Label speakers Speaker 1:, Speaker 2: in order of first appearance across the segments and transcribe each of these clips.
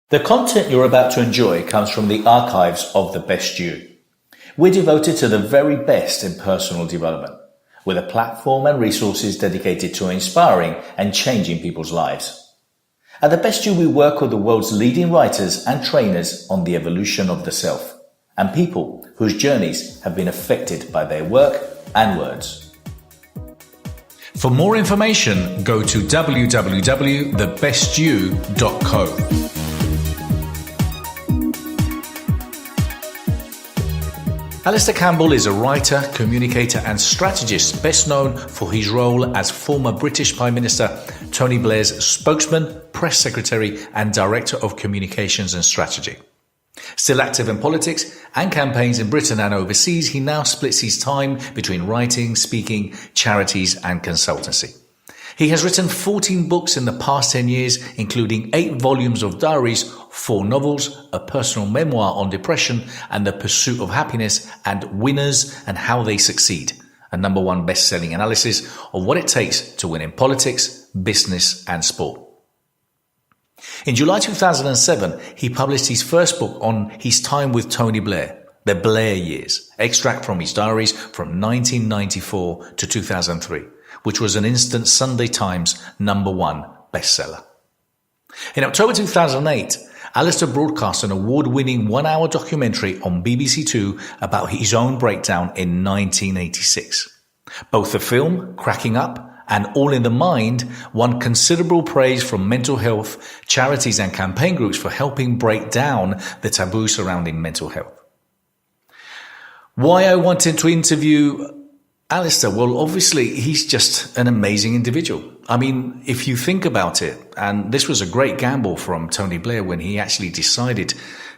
Speaker 1: The content you're about to enjoy comes from the archives of The Best You. We're devoted to the very best in personal development, with a platform and resources dedicated to inspiring and changing people's lives. At The Best You, we work with the world's leading writers and trainers on the evolution of the self, and people whose journeys have been affected by their work and words. For more information, go to www.thebestyou.co. Alistair Campbell is a writer, communicator and strategist, best known for his role as former British Prime Minister Tony Blair's spokesman, press secretary and director of communications and strategy. Still active in politics and campaigns in Britain and overseas, he now splits his time between writing, speaking, charities and consultancy. He has written 14 books in the past 10 years, including 8 volumes of diaries, 4 novels, a personal memoir on depression and the pursuit of happiness, and Winners and How They Succeed, a #1 best-selling analysis of what it takes to win in politics, business and sport. In July 2007, he published his first book on his time with Tony Blair, The Blair Years, extract from his diaries from 1994 to 2003. Which was an instant Sunday Times #1 bestseller. In October 2008, Alistair broadcast an award-winning 1-hour documentary on BBC Two about his own breakdown in 1986. Both the film, Cracking Up, and All in the Mind won considerable praise from mental health, charities and campaign groups for helping break down the taboo surrounding mental health. Why I wanted to interview Alistair, well, obviously, he's just an amazing individual. I mean, if you think about it, and this was a great gamble from Tony Blair when he actually decided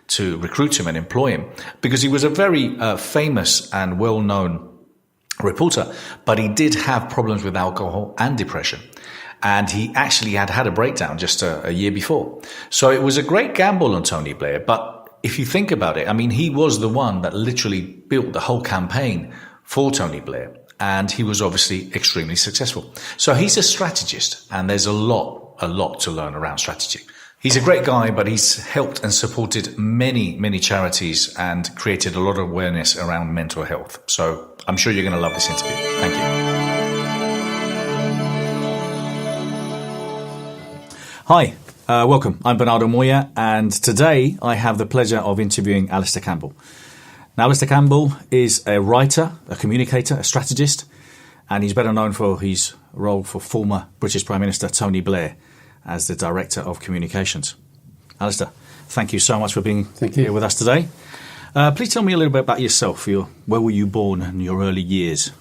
Speaker 1: to recruit him and employ him, because he was a very famous and well-known reporter, but he did have problems with alcohol and depression. And he actually had a breakdown just a year before. So it was a great gamble on Tony Blair. But if you think about it, I mean, he was the one that literally built the whole campaign for Tony Blair, and he was obviously extremely successful. So he's a strategist, and there's a lot to learn around strategy. He's a great guy, but he's helped and supported many charities and created a lot of awareness around mental health. So I'm sure you're going to love this interview. Thank you. Hi, welcome. I'm Bernardo, and today I have the pleasure of interviewing Alistair Campbell. Now, Alistair Campbell is a writer, a communicator, a strategist, and he's better known for his role for former British Prime Minister Tony Blair as the Director of Communications. Alistair, thank you so much for being here with us today. Please tell me a little bit about yourself. Where were you born in your early years?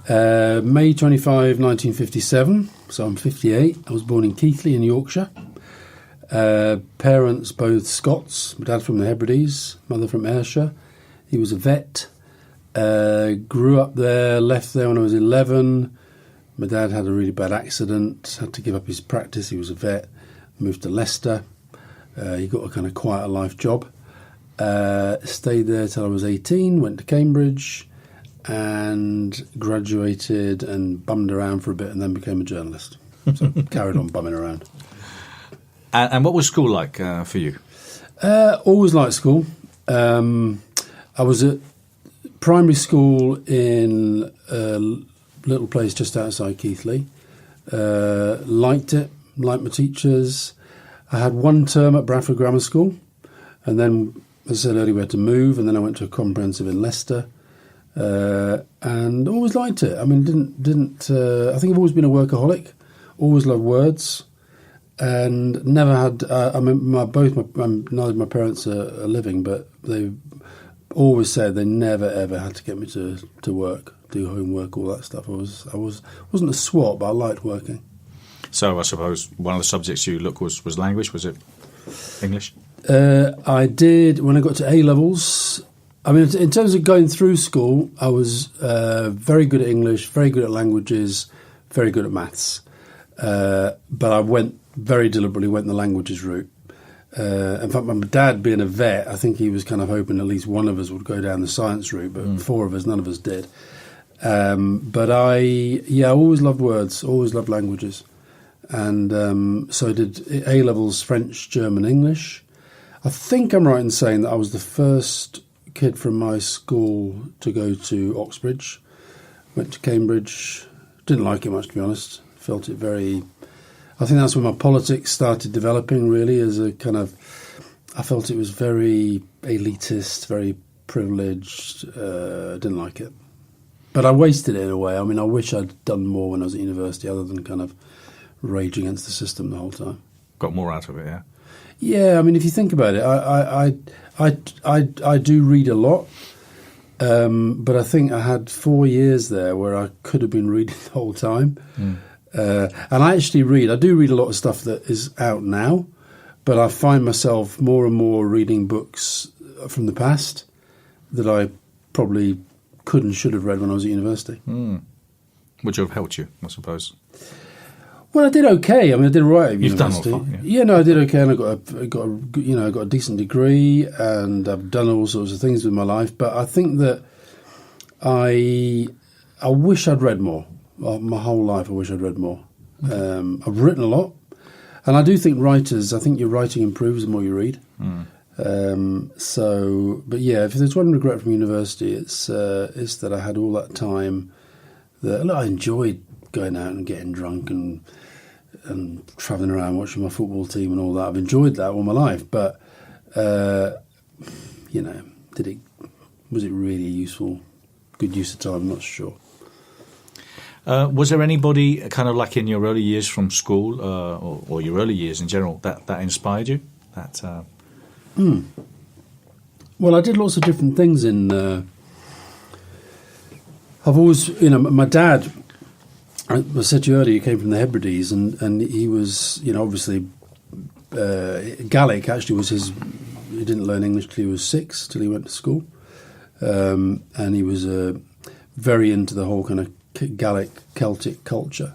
Speaker 2: May 25, 1957, so I'm 58. I was born in Keighley in Yorkshire. Parents both Scots, my dad from the Hebrides, mother from Ayrshire. He was a vet, grew up there, left there when I was 11. My dad had a really bad accident, had to give up his practice. He was a vet, moved to Leicester. He got a kind of quieter life job. Stayed there till I was 18, went to Cambridge and graduated and bummed around for a bit and then became a journalist. So carried on bumming around.
Speaker 1: And what was school like for you?
Speaker 2: Always liked school. I was at primary school in a little place just outside Keighley. Liked it, liked my teachers. I had one term at Bradford Grammar School, and then, as I said earlier, we had to move, and then I went to a comprehensive in Leicester, and always liked it. I mean, didn't. I think I've always been a workaholic, always loved words, and never had. I mean, neither of my parents are living, but they always said they never ever had to get me to work, do homework, all that stuff. I wasn't a swot, but I liked working.
Speaker 1: So I suppose one of the subjects you looked was language. Was it English?
Speaker 2: I did when I got to A levels. I mean, in terms of going through school, I was very good at English, very good at languages, very good at maths. But I very deliberately went the languages route. In fact, my dad being a vet, I think he was kind of hoping at least one of us would go down the science route, but 4 of us, none of us did. But I always loved words, always loved languages. And so I did A-levels, French, German, English. I think I'm right in saying that I was the first kid from my school to go to Oxbridge. Went to Cambridge. Didn't like it much, to be honest. Felt it very... I think that's when my politics started developing, really, as a kind of... I felt it was very elitist, very privileged. Didn't like it. But I wasted it in a way. I mean, I wish I'd done more when I was at university other than kind of rage against the system the whole time.
Speaker 1: Got more out of it, yeah?
Speaker 2: Yeah, I mean, if you think about it, I do read a lot, but I think I had 4 years there where I could have been reading the whole time. And I do read a lot of stuff that is out now, but I find myself more and more reading books from the past that I probably could and should have read when I was at university.
Speaker 1: Which have helped you, I suppose.
Speaker 2: Well, I did okay. I mean, I did all right at university.
Speaker 1: You've done all fine,
Speaker 2: yeah. No, I did okay, and I got a decent degree, and I've done all sorts of things with my life. But I think that I wish I'd read more. My whole life, I wish I'd read more. I've written a lot, and I do think I think your writing improves the more you read. But yeah, if there's one regret from university, it's that I had all that time. That I enjoyed going out and getting drunk and travelling around watching my football team and all that. I've enjoyed that all my life, but was it really useful? Good use of time? I'm not sure.
Speaker 1: Was there anybody kind of like in your early years from school or your early years in general that inspired you?
Speaker 2: Well, I did lots of different things I've always, my dad, I said to you earlier, he came from the Hebrides, and he was, obviously, Gaelic actually was he didn't learn English till he was 6, till he went to school. And he was very into the whole kind of Gaelic, Celtic culture.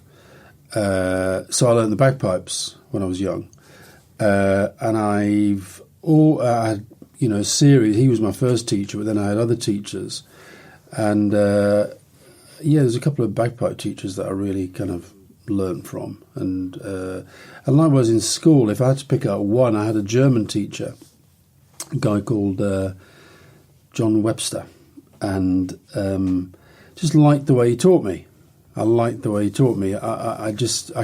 Speaker 2: So I learned the bagpipes when I was young. And I had, a series, he was my first teacher, but then I had other teachers. And there's a couple of bagpipe teachers that I really kind of learnt from. And likewise in school, if I had to pick out one, I had a German teacher, a guy called John Webster, and just liked the way he taught me. I liked the way he taught me. I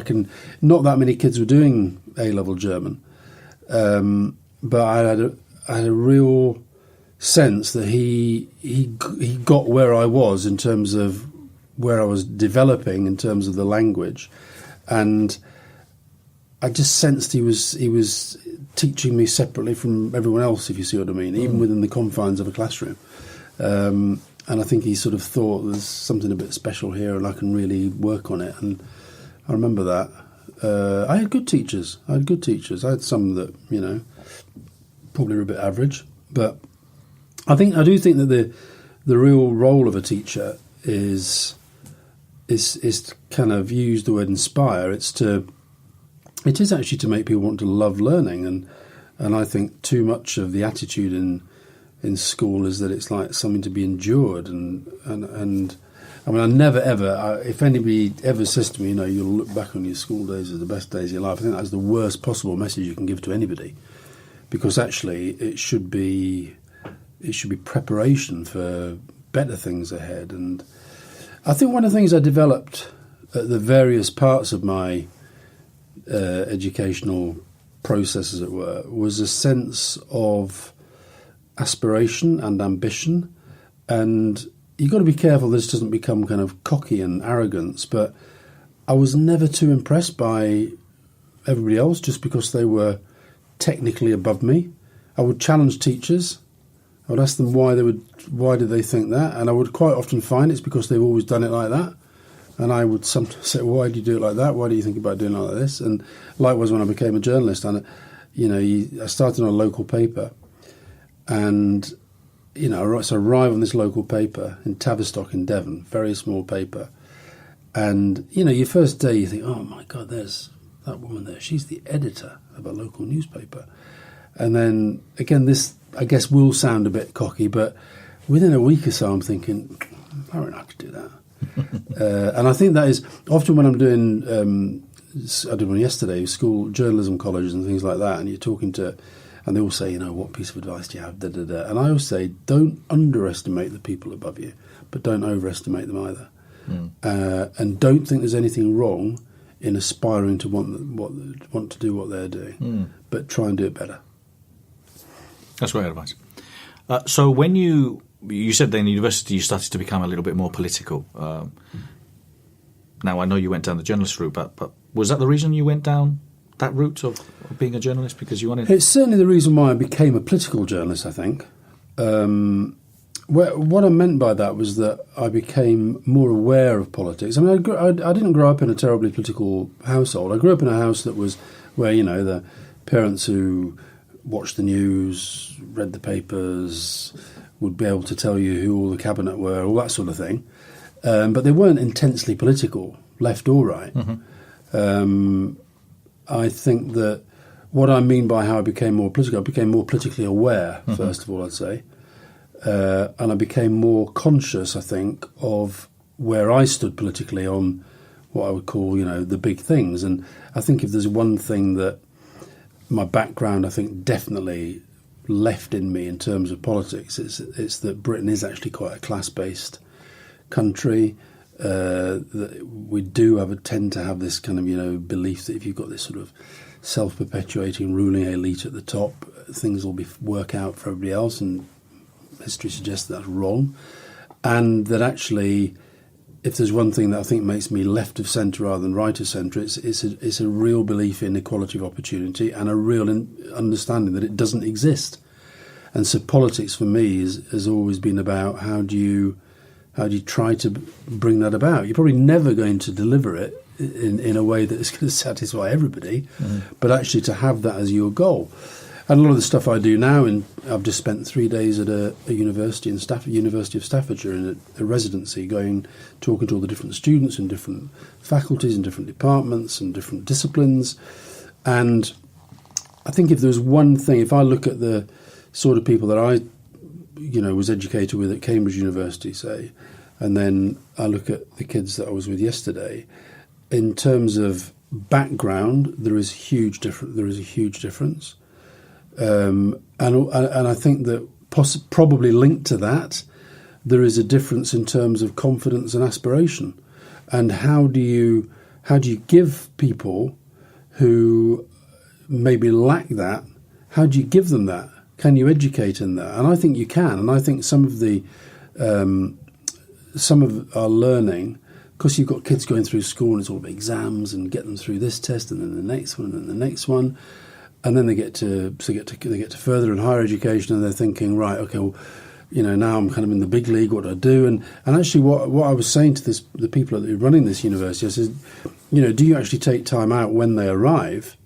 Speaker 2: can, not that many kids were doing A-level German, but I had a real sense that he got where I was in terms of where I was developing in terms of the language, and I just sensed he was teaching me separately from everyone else, if you see what I mean, even within the confines of a classroom. And I think he sort of thought there's something a bit special here, and I can really work on it. And I remember that I had good teachers. I had some that probably were a bit average, but I do think that the real role of a teacher is to kind of use the word inspire. It is actually to make people want to love learning, and I think too much of the attitude in school is that it's like something to be endured, and I mean, I never ever, if anybody ever says to me, you'll look back on your school days as the best days of your life, I think that's the worst possible message you can give to anybody, because actually it should be preparation for better things ahead. And I think one of the things I developed at the various parts of my educational process, as it were, was a sense of aspiration and ambition. And you've got to be careful this doesn't become kind of cocky and arrogance, but I was never too impressed by everybody else just because they were technically above me. I would challenge teachers. I would ask them why did they think that, and I would quite often find it's because they've always done it like that. And I would sometimes say, why do you do it like that? Why do you think about doing it like this? And likewise, when I became a journalist, I started on a local paper, and so I arrive on this local paper in Tavistock in Devon, very small paper, and your first day you think, oh my God, there's that woman there. She's the editor of a local newspaper. And then again, this I guess will sound a bit cocky, but within a week or so, I'm thinking, I reckon I could do that. And I think that is often when I'm doing I did one yesterday, school journalism colleges and things like that, and you're talking to, and they all say, what piece of advice do you have? Da, da, da. And I always say, don't underestimate the people above you, but don't overestimate them either. And don't think there's anything wrong in aspiring to want to do what they're doing, but try and do it better.
Speaker 1: That's great advice. So when you said that in university you started to become a little bit more political. Now, I know you went down the journalist route, but was that the reason you went down that route of being a journalist, because you wanted...
Speaker 2: It's certainly the reason why I became a political journalist, I think. What I meant by that was that I became more aware of politics. I mean, I didn't grow up in a terribly political household. I grew up in a house that was where, the parents who watched the news, read the papers, would be able to tell you who all the cabinet were, all that sort of thing. But they weren't intensely political, left or right. I think that what I mean by how I became more political, I became more politically aware, first of all, I'd say. And I became more conscious, I think, of where I stood politically on what I would call, the big things. And I think if there's one thing that my background, I think, definitely left in me in terms of politics, it's that Britain is actually quite a class-based country. That we do tend to have this kind of belief that if you've got this sort of self-perpetuating ruling elite at the top, things will work out for everybody else, and history suggests that's wrong. And that actually, if there's one thing that I think makes me left of centre rather than right of centre, it's a real belief in equality of opportunity and a real understanding that it doesn't exist. And so politics for me has always been about how do you try to bring that about. You're probably never going to deliver it in a way that is going to satisfy everybody, but actually to have that as your goal. And a lot of the stuff I do now, and I've just spent 3 days at a university in University of Staffordshire in a residency, talking to all the different students in different faculties and different departments and different disciplines. And I think if there's one thing, if I look at the sort of people that I was educated with at Cambridge University, say, and then I look at the kids that I was with yesterday, in terms of background, there is a huge difference. And I think that probably linked to that, there is a difference in terms of confidence and aspiration. And how do you give people who maybe lack that, how do you give them that? Can you educate in that? And I think you can. And I think some of our learning, because you've got kids going through school and it's all about exams and get them through this test and then the next one and then the next one. And then they get to further and higher education, and they're thinking, right, okay, well, now I'm kind of in the big league. What do I do? And actually, what I was saying to the people that are running this university, I said, do you actually take time out when they arrive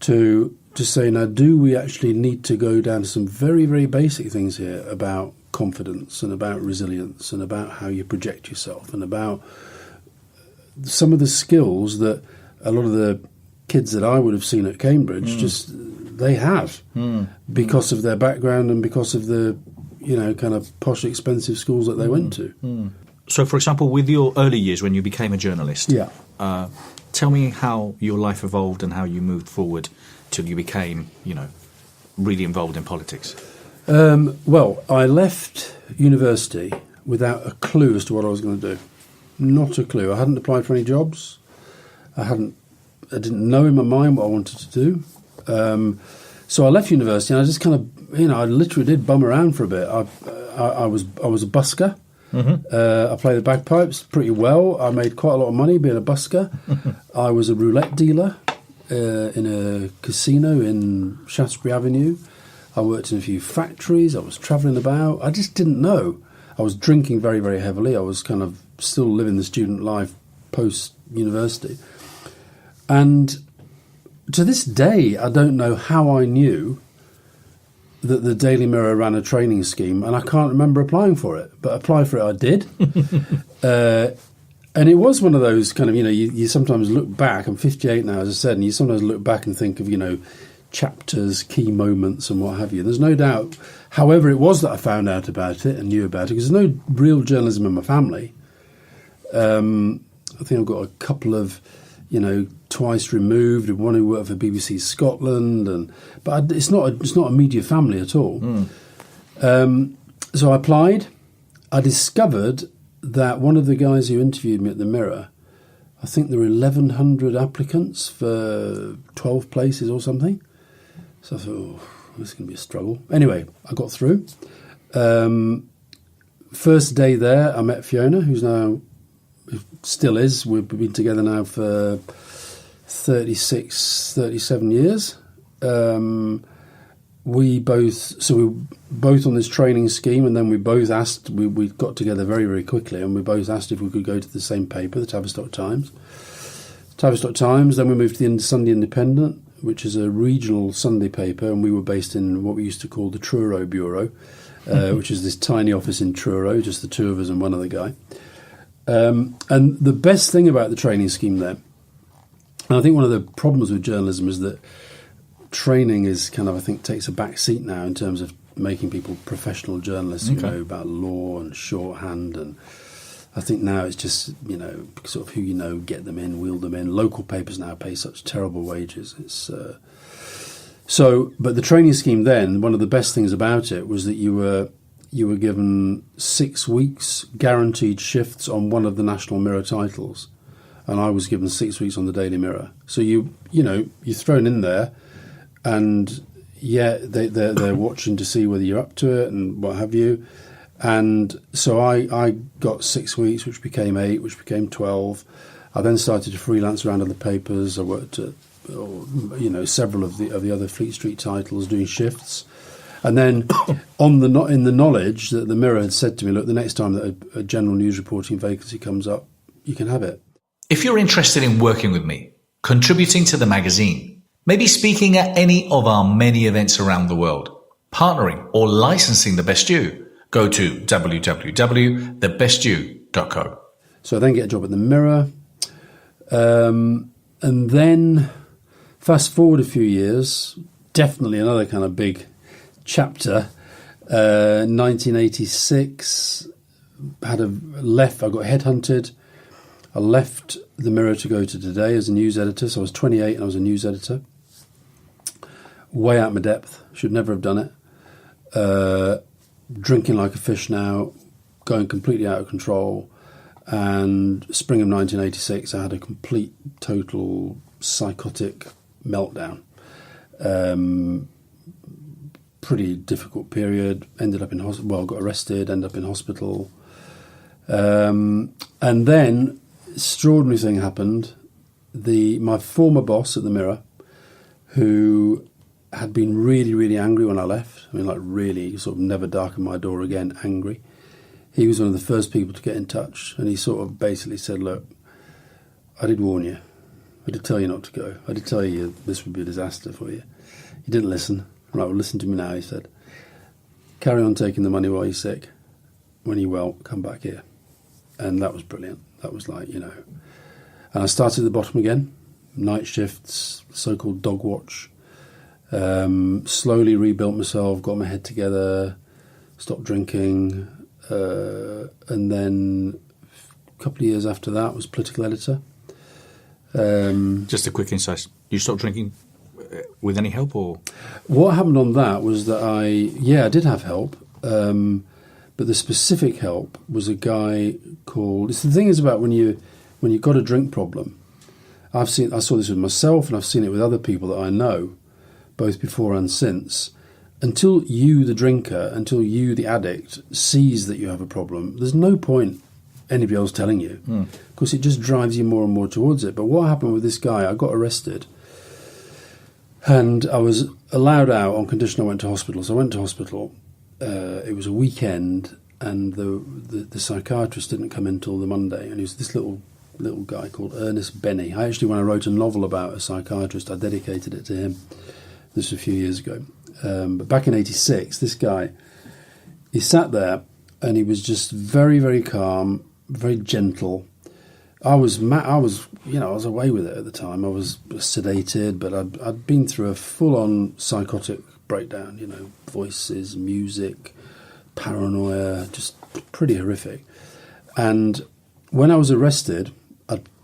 Speaker 2: to say, now, do we actually need to go down to some very, very basic things here about confidence and about resilience and about how you project yourself and about some of the skills that a lot of the kids that I would have seen at Cambridge they have because of their background and because of the kind of posh expensive schools that they went to.
Speaker 1: So for example, with your early years when you became a journalist, tell me how your life evolved and how you moved forward till you became really involved in politics.
Speaker 2: Well, I left university without a clue as to what I was going to do. Not a clue. I hadn't applied for any jobs. I didn't know in my mind what I wanted to do. So I left university and I just kind of, I literally did bum around for a bit. I was a busker. I played the bagpipes pretty well. I made quite a lot of money being a busker. I was a roulette dealer in a casino in Shaftesbury Avenue. I worked in a few factories. I was travelling about. I just didn't know. I was drinking very, very heavily. I was kind of still living the student life post-university. And to this day, I don't know how I knew that the Daily Mirror ran a training scheme, and I can't remember applying for it. But apply for it I did. And it was one of those kind of, you sometimes look back. I'm 58 now, as I said, and you sometimes look back and think of, chapters, key moments and what have you. There's no doubt, however it was that I found out about it and knew about it, because there's no real journalism in my family. I think I've got a couple of, twice removed, and one who worked for BBC Scotland, but it's not a media family at all. So I applied. I discovered that one of the guys who interviewed me at the Mirror, I think there were 1,100 applicants for 12 places or something. So I thought, oh, this is going to be a struggle. Anyway, I got through. First day there, I met Fiona, who still is. We've been together now for 37 years. We both on this training scheme, and then we both asked, we got together very, very quickly, and we both asked if we could go to the same paper, the Tavistock Times. Then we moved to the Sunday Independent, which is a regional Sunday paper, and we were based in what we used to call the Truro Bureau, which is this tiny office in Truro, just the two of us and one other guy. And the best thing about the training scheme there, and I think one of the problems with journalism is that training is kind of, I think, takes a back seat now in terms of making people professional journalists who know about law and shorthand, and I think now it's just, sort of who you know, get them in, wheel them in. Local papers now pay such terrible wages. It's but the training scheme then, one of the best things about it was that you were given 6 weeks guaranteed shifts on one of the National Mirror titles, and I was given 6 weeks on the Daily Mirror. So you're thrown in there. And they're watching to see whether you're up to it and what have you. And so I got 6 weeks, which became 8, which became 12. I then started to freelance around other papers. I worked at several of the other Fleet Street titles doing shifts. And then in the knowledge that the Mirror had said to me, look, the next time that a general news reporting vacancy comes up, you can have it.
Speaker 1: If you're interested in working with me, contributing to the magazine, maybe speaking at any of our many events around the world, partnering or licensing The Best You, go to www.thebestyou.co.
Speaker 2: So I then get a job at the Mirror. And then fast forward a few years, definitely another kind of big chapter. 1986, I got headhunted. I left the Mirror to go to Today as a news editor. So I was 28 and I was a news editor. Way out my depth. Should never have done it. Drinking like a fish now. Going completely out of control. And spring of 1986, I had a complete, total psychotic meltdown. Pretty difficult period. Ended up in hospital. Well, got arrested. Ended up in hospital. And then, extraordinary thing happened. My former boss at the Mirror, who had been really, really angry when I left. I mean, like really, sort of never darkened my door again, angry. He was one of the first people to get in touch, and he sort of basically said, look, I did warn you. I did tell you not to go. I did tell you this would be a disaster for you. You didn't listen. Right, well, listen to me now, he said. Carry on taking the money while you're sick. When you're well, come back here. And that was brilliant. That was like, And I started at the bottom again. Night shifts, so-called dog watch. Slowly rebuilt myself, got my head together, stopped drinking. And then a couple of years after that was political editor.
Speaker 1: Just a quick insight. You stopped drinking with any help, or?
Speaker 2: What happened on that was that I did have help. But the specific help was a guy called... The thing is about when you've got a drink problem, I saw this with myself, and I've seen it with other people that I know, both before and since. Until you, the drinker, the addict, sees that you have a problem, there's no point anybody else telling you, because it just drives you more and more towards it. But what happened with this guy, I got arrested, and I was allowed out on condition I went to hospital. So I went to hospital. It was a weekend, and the psychiatrist didn't come in till the Monday, and he was this little guy called Ernest Benny. When I wrote a novel about a psychiatrist, I dedicated it to him. This was a few years ago. But back in 86, this guy, he sat there, and he was just very, very calm, very gentle. I was away with it at the time. I was sedated, but I'd been through a full-on psychotic breakdown, voices, music, paranoia, just pretty horrific. And when I was arrested,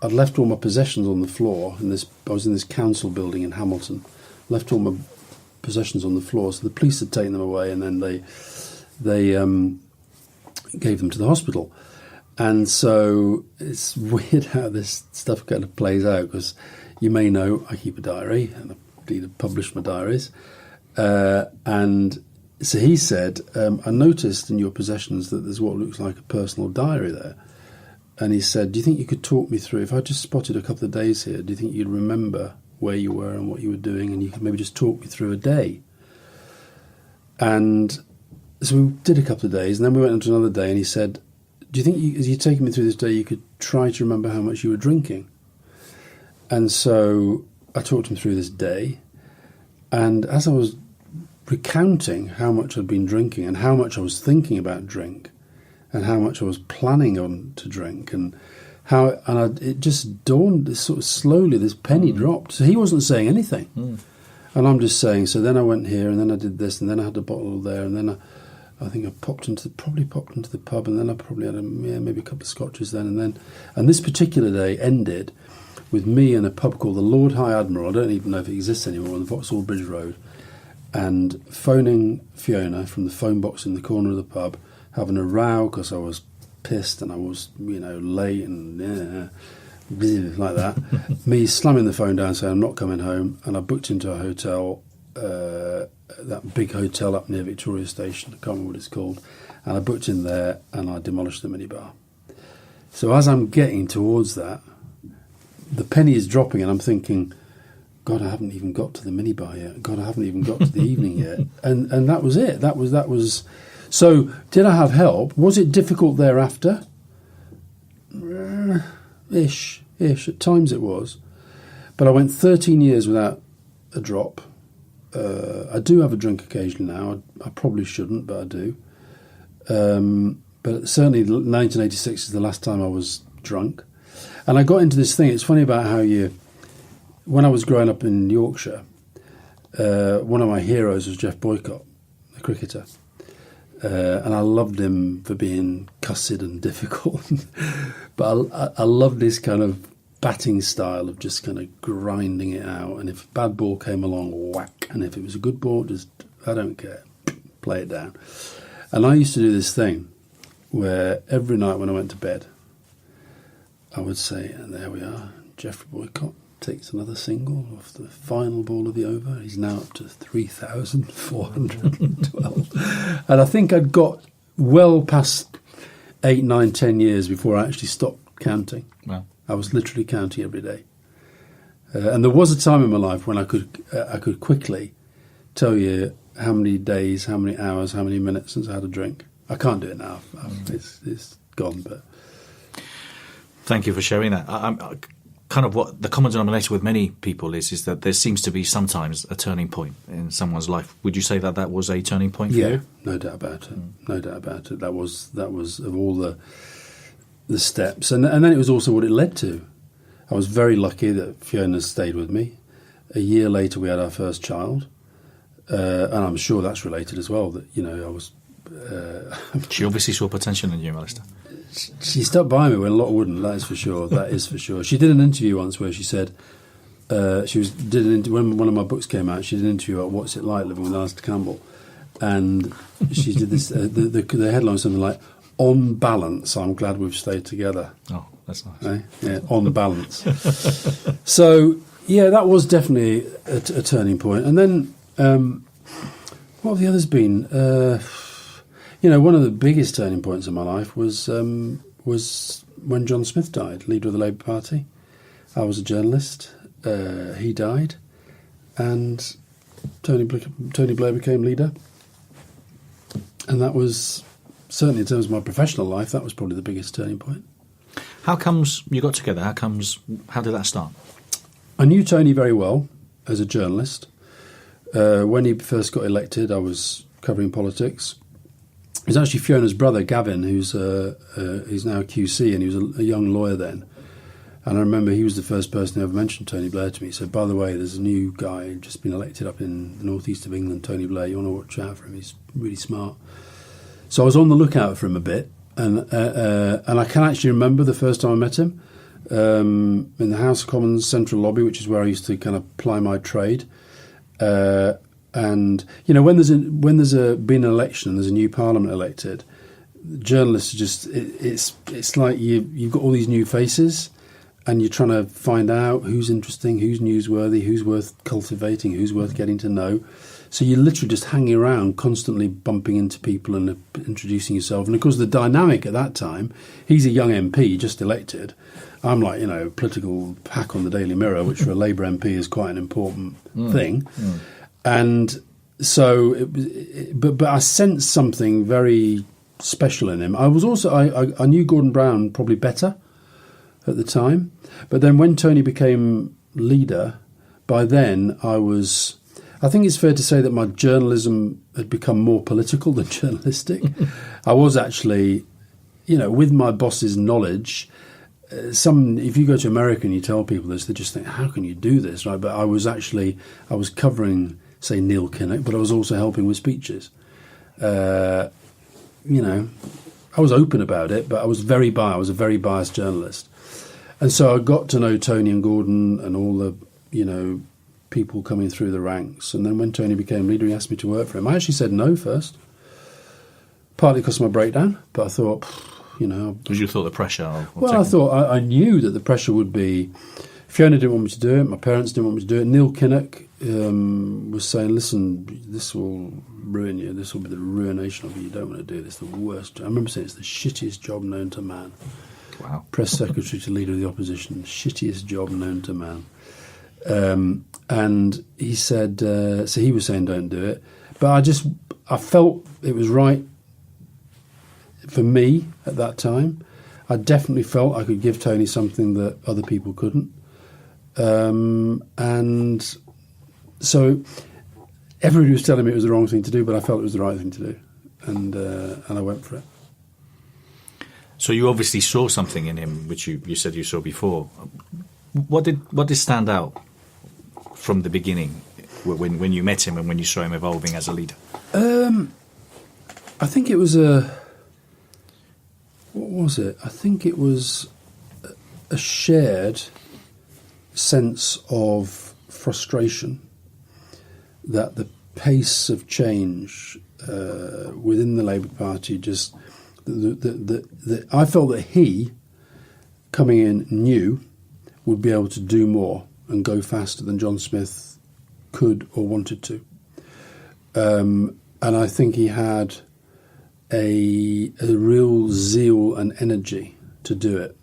Speaker 2: I'd left all my possessions on the floor. I was in this council building in Hamilton. Left all my possessions on the floor, so the police had taken them away, and then they gave them to the hospital. And so it's weird how this stuff kind of plays out, because you may know I keep a diary, and I've published my diaries. And so he said, I noticed in your possessions that there's what looks like a personal diary there. And he said, do you think you could talk me through, if I just spotted a couple of days here, do you think you'd remember where you were and what you were doing, and you could maybe just talk me through a day? And so we did a couple of days, and then we went on to another day, and he said, do you think, as you're taking me through this day, you could try to remember how much you were drinking? And so I talked him through this day, and as I was recounting how much I'd been drinking and how much I was thinking about drink and how much I was planning on to drink, and it just dawned, this sort of slowly, this penny dropped. So he wasn't saying anything. And I'm just saying, so then I went here, and then I did this, and then I had a bottle there, and then I think I probably popped into the pub, and then I probably had maybe a couple of scotches then. And this particular day ended with me in a pub called the Lord High Admiral. I don't even know if it exists anymore, on the Vauxhall Bridge Road, and phoning Fiona from the phone box in the corner of the pub, having a row because I was pissed and I was, late and like that. Me slamming the phone down saying I'm not coming home, and I booked into a hotel, that big hotel up near Victoria Station, I can't remember what it's called, and I booked in there, and I demolished the minibar. So as I'm getting towards that, the penny is dropping, and I'm thinking, God, I haven't even got to the minibar yet. God, I haven't even got to the evening yet. And that was it. That was. So, did I have help? Was it difficult thereafter? Ish. At times it was. But I went 13 years without a drop. I do have a drink occasionally now. I probably shouldn't, but I do. But certainly 1986 is the last time I was drunk. And I got into this thing. It's funny about how when I was growing up in Yorkshire, one of my heroes was Jeff Boycott, the cricketer. And I loved him for being cussed and difficult. But I loved his kind of batting style of just kind of grinding it out. And if a bad ball came along, whack. And if it was a good ball, just, I don't care, play it down. And I used to do this thing where every night when I went to bed, I would say, and there we are, Geoffrey Boycott takes another single off the final ball of the over. He's now up to 3,412. And I think I'd got well past 8, 9, 10 years before I actually stopped counting.
Speaker 1: Wow.
Speaker 2: I was literally counting every day. And there was a time in my life when I could quickly tell you how many days, how many hours, how many minutes since I had a drink. I can't do it now. It's gone, but...
Speaker 1: Thank you for sharing that. Kind of what the common denominator with many people is that there seems to be sometimes a turning point in someone's life. Would you say that was a turning point for you?
Speaker 2: Yeah, no doubt about it. No doubt about it. That was of all the steps, and then it was also what it led to. I was very lucky that Fiona stayed with me. A year later, we had our first child, and I'm sure that's related as well. That I was.
Speaker 1: She obviously saw potential in you, Alistair.
Speaker 2: She stuck by me when a lot wouldn't. That is for sure. That is for sure. She did an interview once where she said when one of my books came out. She did an interview about what's it like living with Alistair Campbell, and she did this. The headline was something like, "On balance, I'm glad we've stayed together."
Speaker 1: Oh, that's nice.
Speaker 2: Yeah, on balance. So yeah, that was definitely a turning point. And then what have the others been? One of the biggest turning points in my life was when John Smith died, leader of the Labour Party. I was a journalist. He died, and Tony Blair became leader. And that was, certainly in terms of my professional life, that was probably the biggest turning point.
Speaker 1: How comes you got together? How did that start?
Speaker 2: I knew Tony very well as a journalist. When he first got elected, I was covering politics. It was actually Fiona's brother, Gavin, who's now a QC, and he was a young lawyer then. And I remember he was the first person who ever mentioned Tony Blair to me. He said, by the way, there's a new guy who's just been elected up in the northeast of England, Tony Blair. You want to watch out for him? He's really smart. So I was on the lookout for him a bit. And I can actually remember the first time I met him. in the House of Commons Central Lobby, which is where I used to kind of ply my trade. And when there's been an election and there's a new parliament elected, journalists are just it's like you've got all these new faces, and you're trying to find out who's interesting, who's newsworthy, who's worth cultivating, who's worth getting to know. So you're literally just hanging around, constantly bumping into people and introducing yourself. And of course, the dynamic at that time, he's a young MP, just elected. I'm like, political hack on the Daily Mirror, which for a Labour MP is quite an important thing. And so, but I sensed something very special in him. I was also, I knew Gordon Brown probably better at the time. But then when Tony became leader, by then I think it's fair to say that my journalism had become more political than journalistic. I was actually, with my boss's knowledge, if you go to America and you tell people this, they just think, how can you do this, right? But I was covering, say, Neil Kinnock, but I was also helping with speeches. I was open about it, but I was a very biased journalist. And so I got to know Tony and Gordon and all the, people coming through the ranks. And then when Tony became leader, he asked me to work for him. I actually said no first, partly because of my breakdown, but I thought,
Speaker 1: Because you thought the pressure?
Speaker 2: I thought I knew that the pressure would be, Fiona didn't want me to do it, my parents didn't want me to do it. Neil Kinnock was saying, listen, this will ruin you, this will be the ruination of you, you don't want to do this, the worst. I remember saying it's the shittiest job known to man.
Speaker 1: Wow.
Speaker 2: Press secretary to leader of the opposition, shittiest job known to man. And he said, so he was saying don't do it. But I felt it was right for me at that time. I definitely felt I could give Tony something that other people couldn't. And so everybody was telling me it was the wrong thing to do, but I felt it was the right thing to do. And I went for it.
Speaker 1: So you obviously saw something in him, which you said you saw before. What did stand out from the beginning when you met him and when you saw him evolving as a leader?
Speaker 2: I think it was what was it? I think it was a shared sense of frustration that the pace of change within the Labour Party just... I felt that he, coming in new, would be able to do more and go faster than John Smith could or wanted to. And I think he had a real zeal and energy to do it.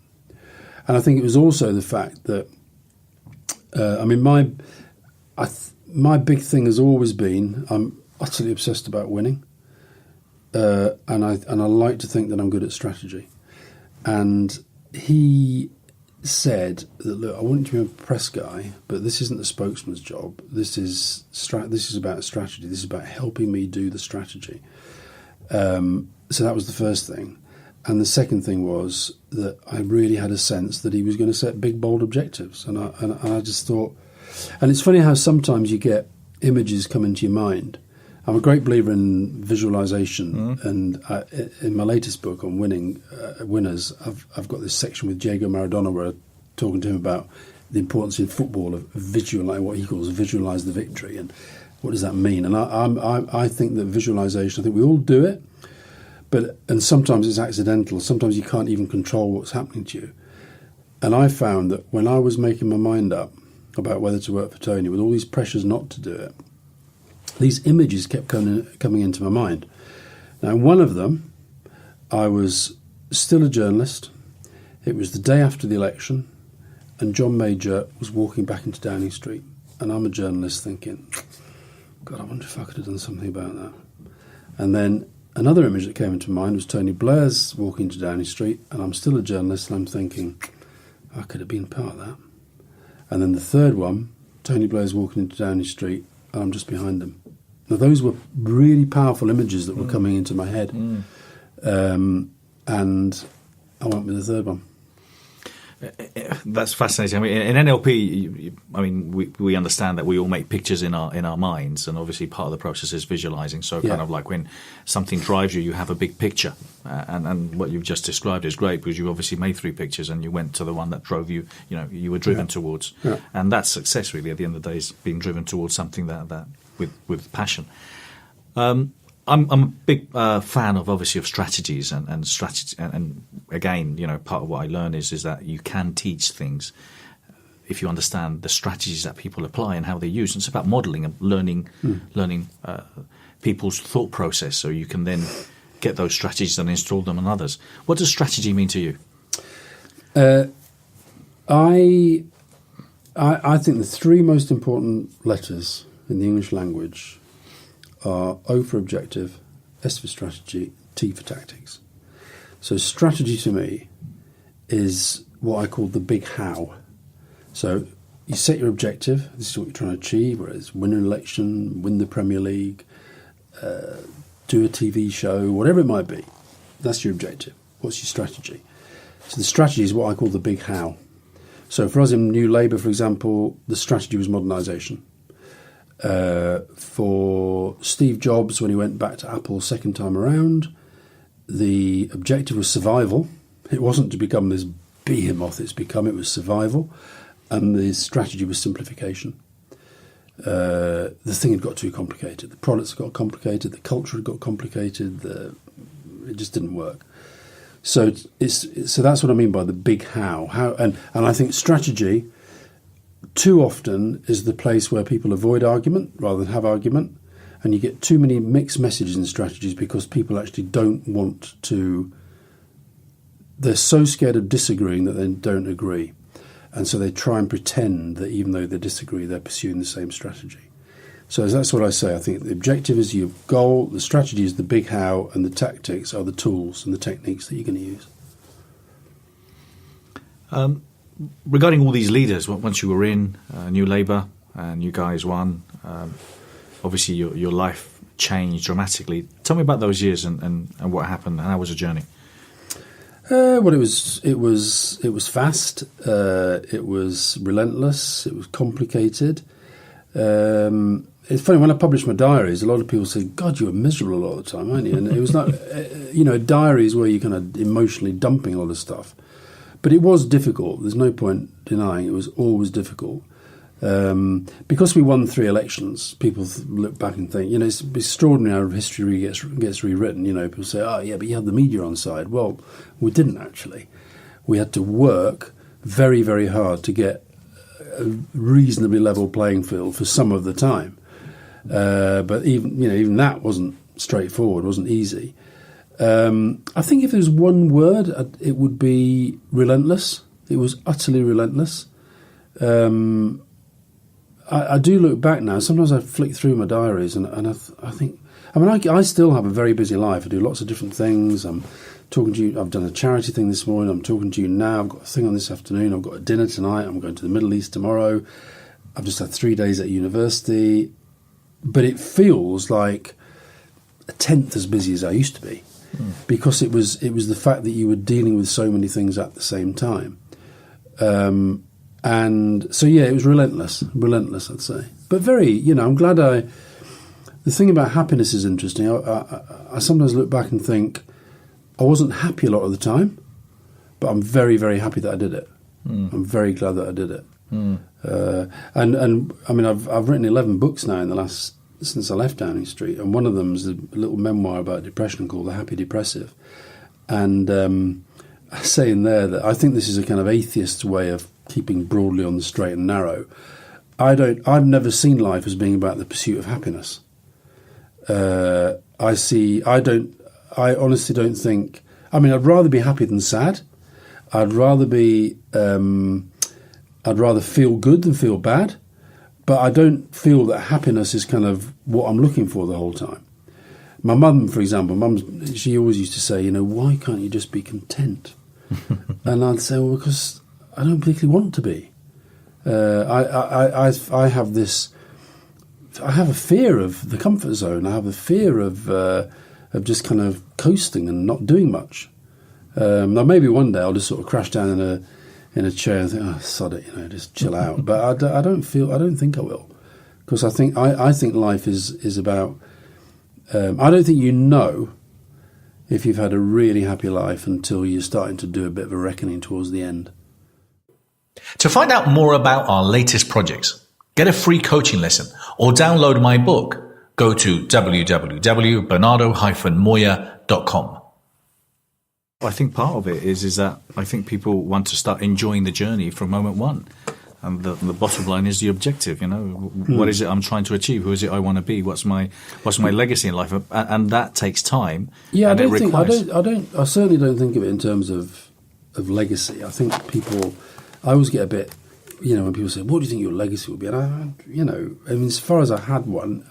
Speaker 2: And I think it was also the fact that, my big thing has always been, I'm utterly obsessed about winning. And I like to think that I'm good at strategy. And he said that, look, I want you to be a press guy, but this isn't the spokesman's job. This is about strategy. This is about helping me do the strategy. So that was the first thing. And the second thing was that I really had a sense that he was going to set big, bold objectives. And I just thought... And it's funny how sometimes you get images come into your mind. I'm a great believer in visualization, and in my latest book on winners, I've got this section with Diego Maradona where I'm talking to him about the importance in football of visualize, what he calls visualize the victory, and what does that mean? And I think that visualization, I think we all do it, and sometimes it's accidental. Sometimes you can't even control what's happening to you. And I found that when I was making my mind up about whether to work for Tony, with all these pressures not to do it, these images kept coming into my mind. Now, one of them, I was still a journalist. It was the day after the election, and John Major was walking back into Downing Street. And I'm a journalist thinking, God, I wonder if I could have done something about that. And then another image that came into mind was Tony Blair's walking into Downing Street, and I'm still a journalist, and I'm thinking, I could have been part of that. And then the third one, Tony Blair's walking into Downing Street, and I'm just behind him. Now, those were really powerful images that were coming into my head. And I went with the third one.
Speaker 1: That's fascinating. I mean, in NLP, we understand that we all make pictures in our minds, and obviously part of the process is visualizing. So kind of like when something drives you, you have a big picture, and what you've just described is great because you obviously made 3 pictures and you went to the one that drove you. You were driven towards, and that's success really. At the end of the day, is being driven towards something that with passion. I'm a big fan of obviously of strategies and strategy, and again, part of what I learn is that you can teach things if you understand the strategies that people apply and how they use. And it's about modelling and learning people's thought process, so you can then get those strategies and install them on others. What does strategy mean to you?
Speaker 2: I think the 3 most important letters in the English language are O for objective, S for strategy, T for tactics. So strategy to me is what I call the big how. So you set your objective, this is what you're trying to achieve, whether it's win an election, win the Premier League, do a TV show, whatever it might be. That's your objective. What's your strategy? So the strategy is what I call the big how. So for us in New Labour, for example, the strategy was modernisation. For Steve Jobs, when he went back to Apple second time around, the objective was survival. It wasn't to become this behemoth it's become, it was survival. And the strategy was simplification. The thing had got too complicated. The products got complicated, the culture had got complicated, it just didn't work. So that's what I mean by the big how. And I think strategy too often is the place where people avoid argument rather than have argument, and you get too many mixed messages in strategies because people actually don't want to. They're so scared of disagreeing that they don't agree, and so they try and pretend that even though they disagree, they're pursuing the same strategy. So that's what I say. I think the objective is your goal, the strategy is the big how, and the tactics are the tools and the techniques that you're going to use.
Speaker 1: Regarding all these leaders, once you were in New Labour and you guys won, obviously your life changed dramatically. Tell me about those years and what happened and how was the journey?
Speaker 2: Well, it was fast. It was relentless. It was complicated. It's funny, when I published my diaries, a lot of people say, God, you were miserable a lot of the time, aren't you? And it was not, diaries where you're kind of emotionally dumping a lot of stuff. But it was difficult. There's no point denying it was always difficult. Because we won 3 elections, people look back and think, it's extraordinary how history gets rewritten. People say, oh, yeah, but you had the media on side. Well, we didn't actually. We had to work very, very hard to get a reasonably level playing field for some of the time. But even that wasn't straightforward, wasn't easy. I think if there's one word, it would be relentless. It was utterly relentless. I do look back now. Sometimes I flick through my diaries and I think, I still have a very busy life. I do lots of different things. I'm talking to you. I've done a charity thing this morning. I'm talking to you now. I've got a thing on this afternoon. I've got a dinner tonight. I'm going to the Middle East tomorrow. I've just had 3 days at university. But it feels like a tenth as busy as I used to be. Because it was the fact that you were dealing with so many things at the same time. And so, it was relentless, I'd say. But very, I'm glad the thing about happiness is interesting. I sometimes look back and think I wasn't happy a lot of the time, but I'm very, very happy that I did it. I'm very glad that I did it. I've written 11 books now since I left Downing Street, and one of them is a little memoir about depression called The Happy Depressive. And I say in there that I think this is a kind of atheist's way of keeping broadly on the straight and narrow. I've never seen life as being about the pursuit of happiness. I honestly don't think. I'd rather be happy than sad. I'd rather feel good than feel bad. But I don't feel that happiness is kind of what I'm looking for the whole time. My mum, for example, she always used to say, why can't you just be content? And I'd say, well, because I don't particularly want to be. I have a fear of the comfort zone. I have a fear of just kind of coasting and not doing much. Now maybe one day I'll just sort of crash down in a chair and think, oh, sod it, just chill out. But I don't think I will, because I think life is about. I don't think if you've had a really happy life until you're starting to do a bit of a reckoning towards the end.
Speaker 1: To find out more about our latest projects, get a free coaching lesson, or download my book, go to www.bernardo-moya.com.
Speaker 3: I think part of it is that I think people want to start enjoying the journey from moment one. And the bottom line is the objective, What is it I'm trying to achieve? Who is it I want to be? What's my legacy in life? And that takes time.
Speaker 2: Yeah, I certainly don't think of it in terms of legacy. I think I always get a bit, when people say, what do you think your legacy will be? And as far as I have one,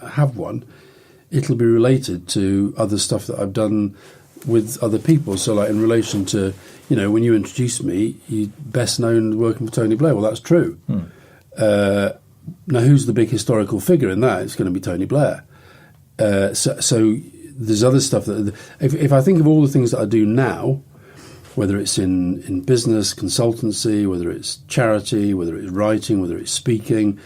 Speaker 2: it'll be related to other stuff that I've done with other people. So like in relation to, when you introduced me, you best known working for Tony Blair. Well, that's true. Now, who's the big historical figure in that? It's going to be Tony Blair. So there's other stuff that, if I think of all the things that I do now, whether it's in business, consultancy, whether it's charity, whether it's writing, whether it's speaking,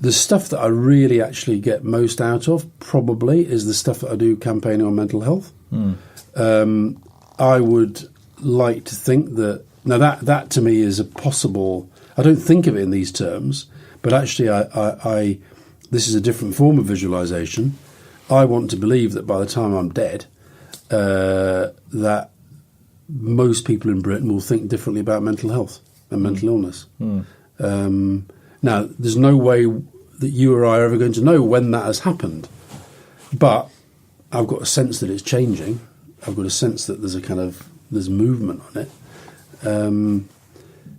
Speaker 2: the stuff that I really actually get most out of probably is the stuff that I do campaigning on mental health. I would like to think that that to me is a possible. I don't think of it in these terms, but actually, I this is a different form of visualization. I want to believe that by the time I'm dead, that most people in Britain will think differently about mental health and mental illness. Now, there's no way that you or I are ever going to know when that has happened, but I've got a sense that it's changing. I've got a sense that there's movement on it.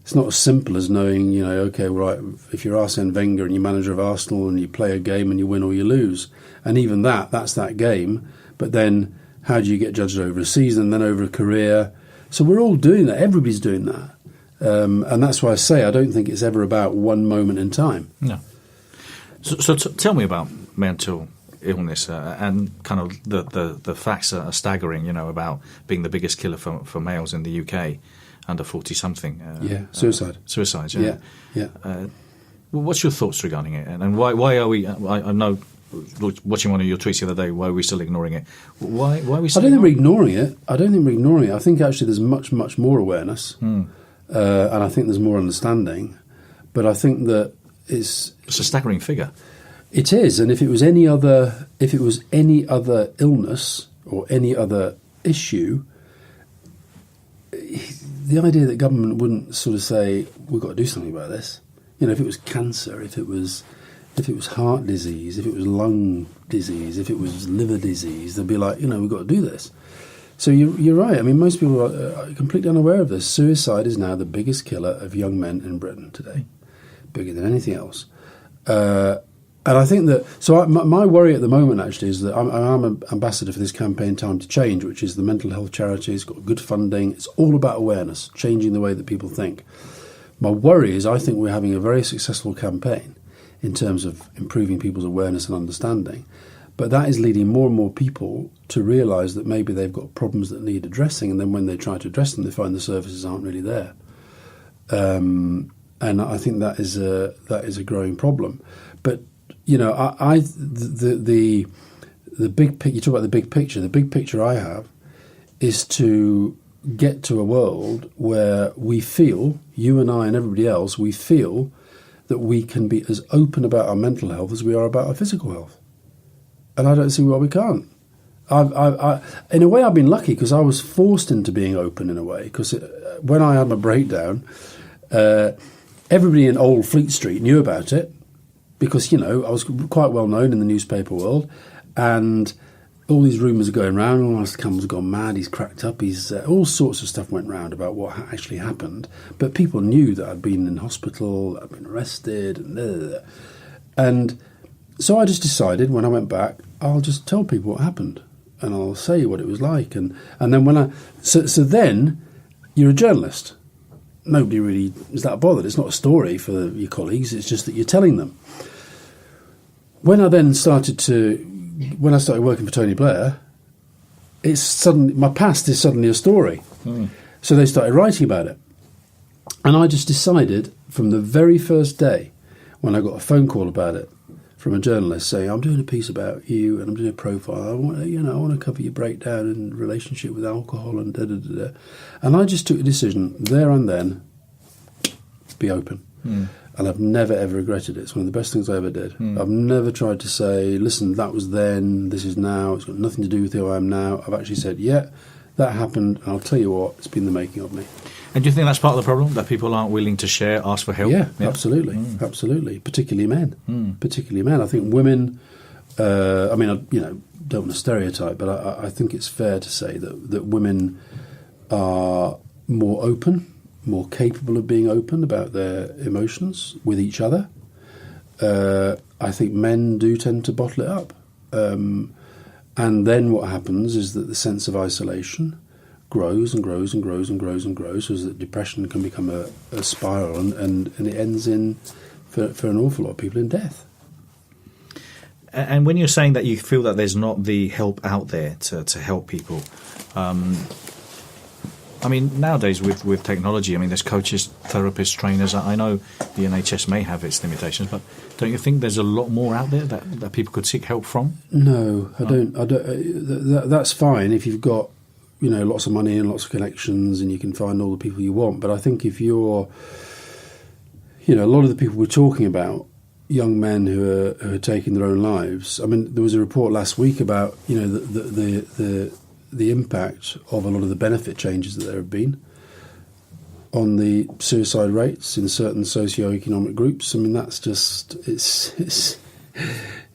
Speaker 2: It's not as simple as knowing, okay, right, if you're Arsene Wenger and you're manager of Arsenal and you play a game and you win or you lose, and even that's that game, but then how do you get judged over a season, then over a career? So we're all doing that. Everybody's doing that. And that's why I say I don't think it's ever about one moment in time.
Speaker 3: No. So tell me about mental illness and kind of the facts are staggering, about being the biggest killer for males in the UK under 40-something.
Speaker 2: Suicide.
Speaker 3: Suicides,
Speaker 2: yeah.
Speaker 3: What's your thoughts regarding it? And why are we, I know, watching one of your tweets the other day, why are we still ignoring it? Why are we still
Speaker 2: I don't think we're ignoring it. I think actually there's much, much more awareness. And I think there's more understanding. But I think that it's
Speaker 3: a staggering figure.
Speaker 2: It is, and if it was any other illness or any other issue, the idea that government wouldn't sort of say we've got to do something about this. If it was cancer, if it was heart disease, if it was lung disease, if it was liver disease, they'd be like, we've got to do this. So you're right. I mean, most people are completely unaware of this. Suicide is now the biggest killer of young men in Britain today, bigger than anything else. And I think that, my worry at the moment actually is that I'm an ambassador for this campaign Time to Change, which is the mental health charity. It's got good funding. It's all about awareness, changing the way that people think. My worry is I think we're having a very successful campaign in terms of improving people's awareness and understanding. But that is leading more and more people to realise that maybe they've got problems that need addressing, and then when they try to address them, they find the services aren't really there. And I think that is a growing problem. But the big picture. You talk about the big picture. The big picture I have is to get to a world where we feel, you and I and everybody else, we feel that we can be as open about our mental health as we are about our physical health. And I don't see why we can't. In a way, I've been lucky because I was forced into being open in a way. Because when I had my breakdown, everybody in Old Fleet Street knew about it. Because, I was quite well known in the newspaper world, and all these rumours are going round. Oh, Mr. Campbell's gone mad, he's cracked up, all sorts of stuff went round about what actually happened. But people knew that I'd been in hospital, I'd been arrested, and so I just decided when I went back, I'll just tell people what happened, and I'll say what it was like. And then so then you're a journalist. Nobody really is that bothered. It's not a story for your colleagues. It's just that you're telling them. When I started working for Tony Blair, my past is suddenly a story. So they started writing about it. And I just decided from the very first day when I got a phone call about it from a journalist saying, I'm doing a piece about you and I'm doing a profile. I want to cover your breakdown in relationship with alcohol and da-da-da-da. And I just took a decision there and then, be open. And I've never, ever regretted it. It's one of the best things I ever did. I've never tried to say, listen, that was then, this is now, it's got nothing to do with who I am now. I've actually said, yeah, that happened, and I'll tell you what, it's been the making of me.
Speaker 3: And do you think that's part of the problem, that people aren't willing to share, ask for help?
Speaker 2: Yeah. Absolutely. Absolutely. Particularly men. Particularly men. I think women, I don't want to stereotype, but I think it's fair to say that women are more open, more capable of being open about their emotions with each other. I think men do tend to bottle it up. And then what happens is that the sense of isolation grows and grows and grows and grows and grows, so that depression can become a spiral, and it ends in, for an awful lot of people, in death.
Speaker 3: And when you're saying that you feel that there's not the help out there to help people, nowadays with technology, there's coaches, therapists, trainers. I know the NHS may have its limitations, but don't you think there's a lot more out there that people could seek help from?
Speaker 2: No, I don't. That's fine if you've got, lots of money and lots of connections and you can find all the people you want. But I think if you're, a lot of the people we're talking about, young men who are taking their own lives. There was a report last week about, the impact of a lot of the benefit changes that there have been on the suicide rates in certain socio-economic groups. That's just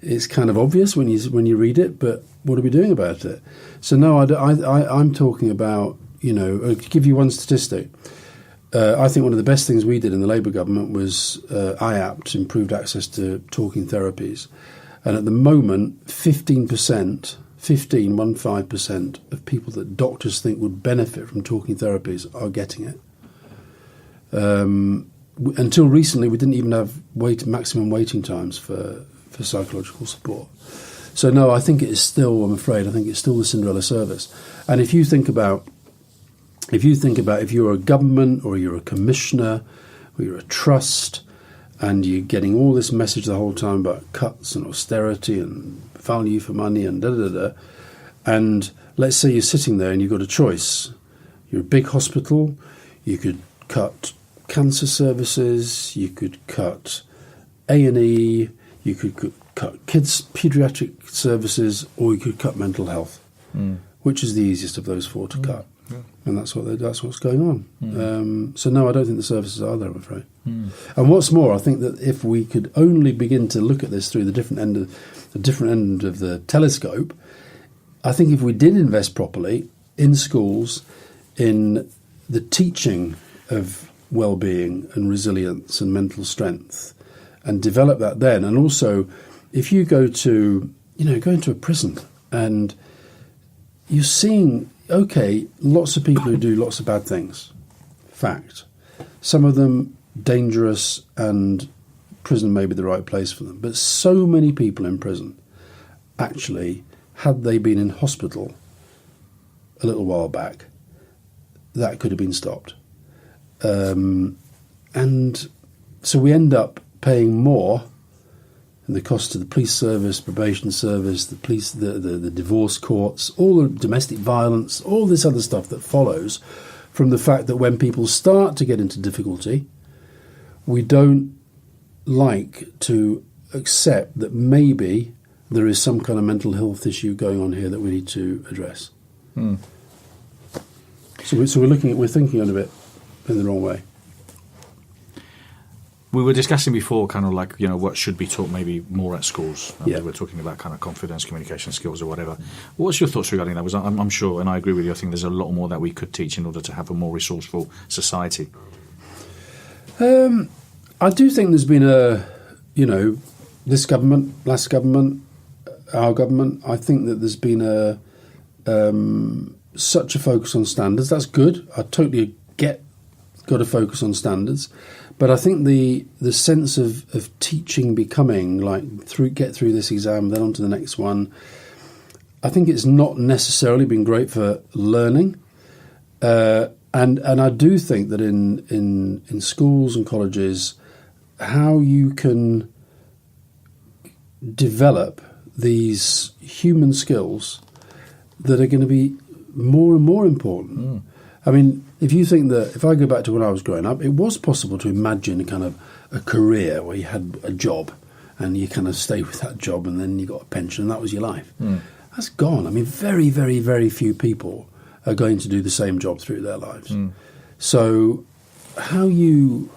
Speaker 2: it's kind of obvious when you read it, but what are we doing about it? So no, I'm talking about, to give you one statistic. I think one of the best things we did in the Labour government was IAPT, improved access to talking therapies, and at the moment 15% of people that doctors think would benefit from talking therapies are getting it. Until recently, we didn't even have maximum waiting times for psychological support. So no, I think it is still, I'm afraid, the Cinderella service. And if you think about if you're a government or you're a commissioner or you're a trust and you're getting all this message the whole time about cuts and austerity and value for money and da-da-da-da, and let's say you're sitting there and you've got a choice. You're a big hospital, you could cut cancer services, you could cut A&E, you could cut kids' paediatric services, or you could cut mental health. Which is the easiest of those four to cut? Yeah. And that's what's going on. So no, I don't think the services are there, I'm afraid. And what's more, I think that if we could only begin to look at this through the different end of the telescope, I think if we did invest properly in schools, in the teaching of well-being and resilience and mental strength, and develop that then, and also if you go into a prison and you're seeing, okay, lots of people who do lots of bad things, fact. Some of them dangerous, and prison may be the right place for them. But so many people in prison, actually, had they been in hospital a little while back, that could have been stopped. And so we end up paying more in the cost of the police service, probation service, the police, the divorce courts, all the domestic violence, all this other stuff that follows from the fact that when people start to get into difficulty, we don't like to accept that maybe there is some kind of mental health issue going on here that we need to address. So we're thinking on a bit in the wrong way.
Speaker 3: We were discussing before kind of like, what should be taught maybe more at schools.
Speaker 2: Yeah.
Speaker 3: We're talking about kind of confidence, communication skills or whatever. What's your thoughts regarding that? I'm sure, and I agree with you, I think there's a lot more that we could teach in order to have a more resourceful society.
Speaker 2: I do think there's been this government, last government, our government, I think that there's been such a focus on standards. That's good. I totally got to focus on standards. But I think the sense of teaching becoming get through this exam, then on to the next one, I think it's not necessarily been great for learning. And I do think that in schools and colleges, how you can develop these human skills that are going to be more and more important. I mean, if you think that, if I go back to when I was growing up, it was possible to imagine a kind of a career where you had a job and you kind of stay with that job and then you got a pension and that was your life. That's gone. I mean, very, very, very few people are going to do the same job through their lives. So how you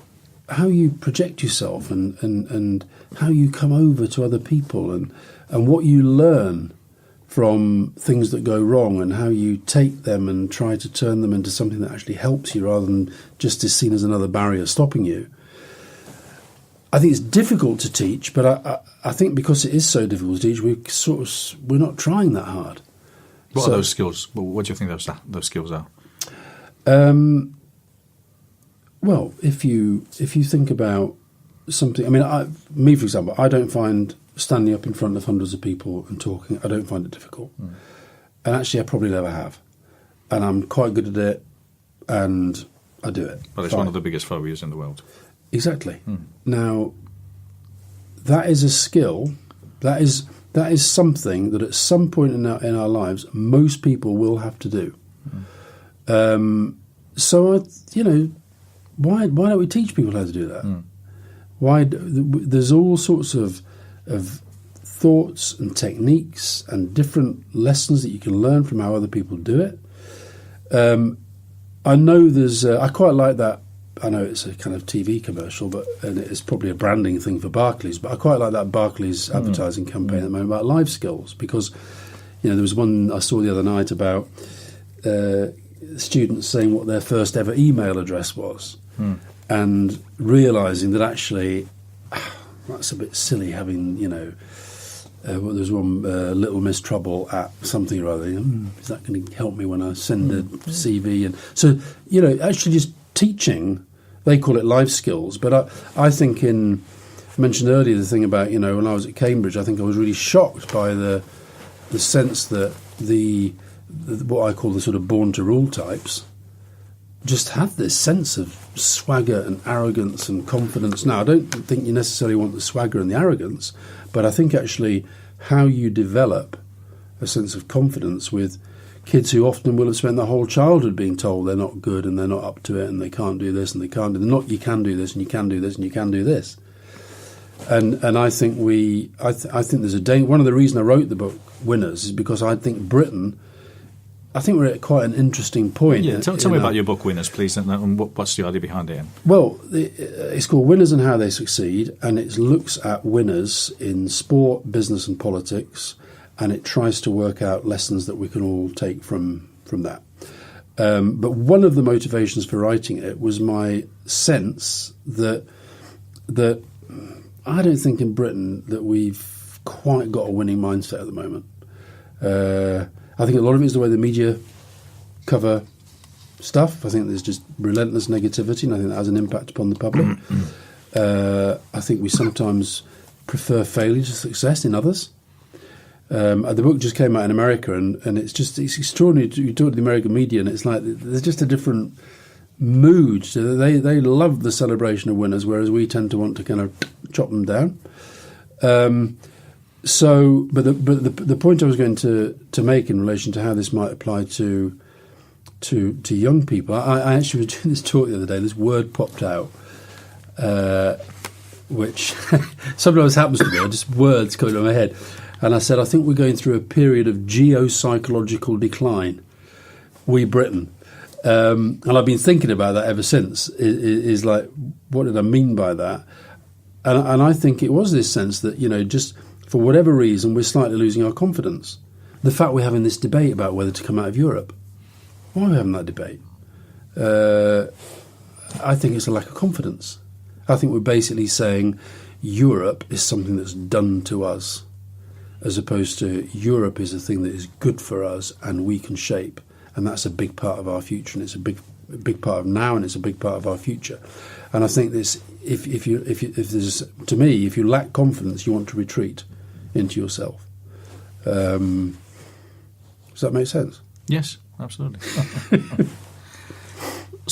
Speaker 2: project yourself and how you come over to other people and what you learn from things that go wrong and how you take them and try to turn them into something that actually helps you rather than just is seen as another barrier stopping you. I think it's difficult to teach, but I think because it is so difficult to teach, we're not trying that hard.
Speaker 3: What are those skills? What do you think those skills are?
Speaker 2: Well, if you think about something, I mean, for example, I don't find standing up in front of hundreds of people and talking, I don't find it difficult. And actually, I probably never have. And I'm quite good at it, and I do it.
Speaker 3: But it's one of the biggest phobias in the world.
Speaker 2: Exactly. Now, that is a skill. That is something that at some point in our lives, most people will have to do. So, why don't we teach people how to do that? There's all sorts of thoughts and techniques and different lessons that you can learn from how other people do it. I know I quite like that. I know it's a kind of TV commercial, and it's probably a branding thing for Barclays, but I quite like that Barclays advertising campaign at the moment about life skills, because there was one I saw the other night about students saying what their first ever email address was, and realising that actually that's a bit silly having, there's one Little Miss Trouble at something or other. Is that going to help me when I send a CV? And so, actually just teaching, they call it life skills. But I think I mentioned earlier the thing about, when I was at Cambridge, I think I was really shocked by the sense that what I call the sort of born to rule types just have this sense of swagger and arrogance and confidence. Now, I don't think you necessarily want the swagger and the arrogance, but I think actually how you develop a sense of confidence with kids who often will have spent their whole childhood being told they're not good and they're not up to it and they can't do this and they can't do that. Not you can do this and you can do this and you can do this. And I think I think there's a day. One of the reasons I wrote the book Winners is because I think we're at quite an interesting point.
Speaker 3: Yeah, tell me about your book Winners, please, and what's the idea behind it?
Speaker 2: Well, it's called Winners and How They Succeed, and it looks at winners in sport, business and politics, and it tries to work out lessons that we can all take from that. But one of the motivations for writing it was my sense that I don't think in Britain that we've quite got a winning mindset at the moment. I think a lot of it is the way the media cover stuff. I think there's just relentless negativity, and I think that has an impact upon the public. I think we sometimes prefer failure to success in others. The book just came out in America, and it's extraordinary. You talk to the American media, and it's like there's just a different mood. So they love the celebration of winners, whereas we tend to want to kind of chop them down. So, but the point I was going to make in relation to how this might apply to young people, I actually was doing this talk the other day. This word popped out, which sometimes happens to me. Just words coming to my head, and I said, I think we're going through a period of geopsychological decline. We Britain, and I've been thinking about that ever since. Is like, what did I mean by that? And I think it was this sense that just for whatever reason, we're slightly losing our confidence. The fact we're having this debate about whether to come out of Europe. Why are we having that debate? I think it's a lack of confidence. I think we're basically saying Europe is something that's done to us, as opposed to Europe is a thing that is good for us and we can shape. And that's a big part of our future, and it's a big part of now, and it's a big part of our future. And I think this, if there's, to me, if you lack confidence, you want to retreat into yourself. Does that make sense?
Speaker 3: Yes, absolutely.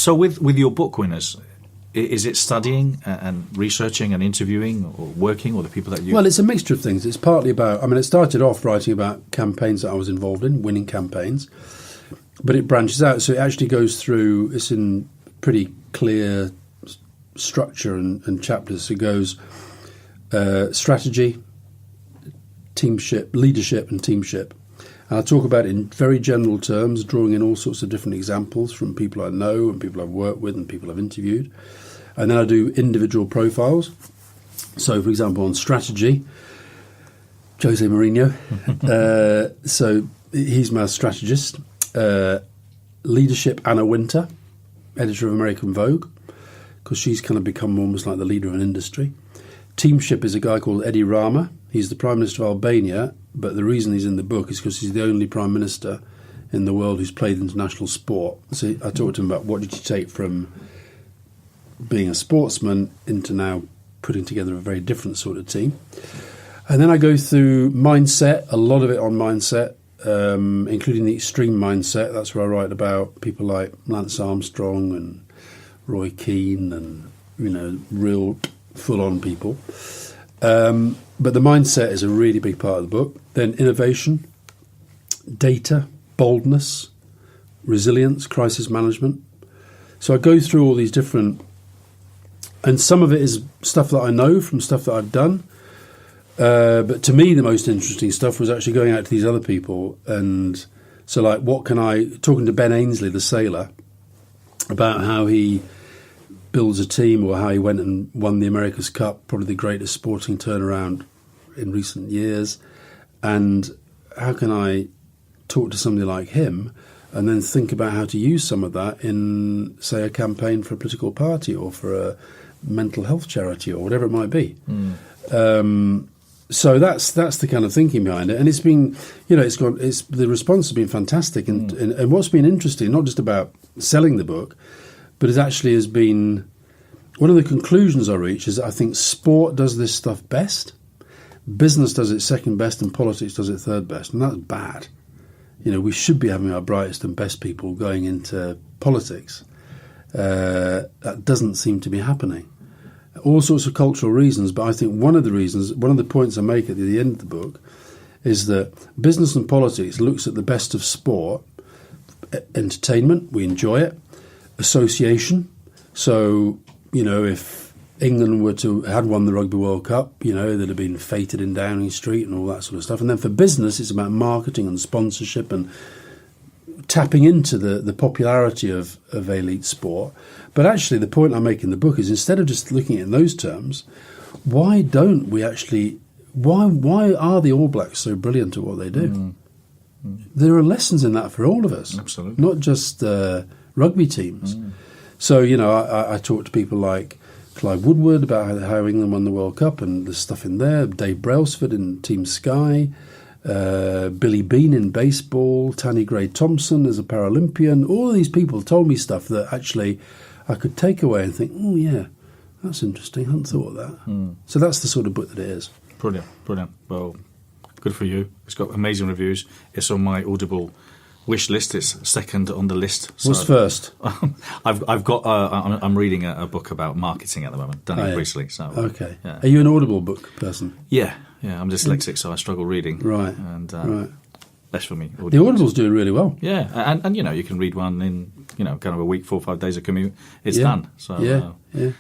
Speaker 3: So with your book winners, is it studying and researching and interviewing or working, or the people that you...
Speaker 2: Well, it's a mixture of things. It's partly about... I mean, it started off writing about campaigns that I was involved in, winning campaigns, but it branches out. So it actually goes through... It's in pretty clear structure and chapters. It goes strategy, teamship, leadership and teamship. And I talk about it in very general terms, drawing in all sorts of different examples from people I know and people I've worked with and people I've interviewed. And then I do individual profiles. So, for example, on strategy, Jose Mourinho. So he's my strategist. Leadership, Anna Wintour, editor of American Vogue, because she's kind of become almost like the leader of an industry. Teamship is a guy called Edi Rama. He's the Prime Minister of Albania, but the reason he's in the book is because he's the only Prime Minister in the world who's played international sport. So I talked to him about what did you take from being a sportsman into now putting together a very different sort of team. And then I go through mindset, a lot of it on mindset, including the extreme mindset. That's where I write about people like Lance Armstrong and Roy Keane and, real full-on people. But the mindset is a really big part of the book. Then innovation, data, boldness, resilience, crisis management. So I go through all these different... And some of it is stuff that I know from stuff that I've done. But to me, the most interesting stuff was actually going out to these other people. And so, like, talking to Ben Ainsley, the sailor, about how he builds a team or how he went and won the America's Cup, probably the greatest sporting turnaround in recent years. And how can I talk to somebody like him and then think about how to use some of that in, say, a campaign for a political party or for a mental health charity or whatever it might be. So that's the kind of thinking behind it, and it's been, the response has been fantastic, and what's been interesting, not just about selling the book, but it actually has been one of the conclusions I reach is that I think sport does this stuff best, business does it second best, and politics does it third best, and that's bad. We should be having our brightest and best people going into politics. That doesn't seem to be happening. All sorts of cultural reasons, but I think one of the points I make at the end of the book is that business and politics looks at the best of sport, entertainment, we enjoy it, association. So, if England had won the Rugby World Cup, they'd have been feted in Downing Street and all that sort of stuff. And then for business, it's about marketing and sponsorship and tapping into the popularity of elite sport. But actually, the point I make in the book is instead of just looking at it in those terms, why don't we actually... Why are the All Blacks so brilliant at what they do? There are lessons in that for all of us.
Speaker 3: Absolutely.
Speaker 2: Not just rugby teams. So, I talk to people like Clive Woodward about how England won the World Cup and the stuff in there, Dave Brailsford in Team Sky, Billy Bean in baseball, Tanni Gray-Thompson as a Paralympian. All of these people told me stuff that actually I could take away and think, oh, yeah, that's interesting. I hadn't thought of that. So that's the sort of book that it is.
Speaker 3: Brilliant. Well, good for you. It's got amazing reviews. It's on my Audible wish list. It's second on the list. So
Speaker 2: what's first?
Speaker 3: I've got. I'm reading a book about marketing at the moment. Done it recently. So
Speaker 2: okay.
Speaker 3: Yeah.
Speaker 2: Are you an Audible book person?
Speaker 3: Yeah. I'm dyslexic, so I struggle reading.
Speaker 2: Right.
Speaker 3: And
Speaker 2: right.
Speaker 3: best for me.
Speaker 2: The Audible's doing really well.
Speaker 3: Yeah, and you can read one in kind of a week, 4 or 5 days of commute. It's done. So
Speaker 2: yeah.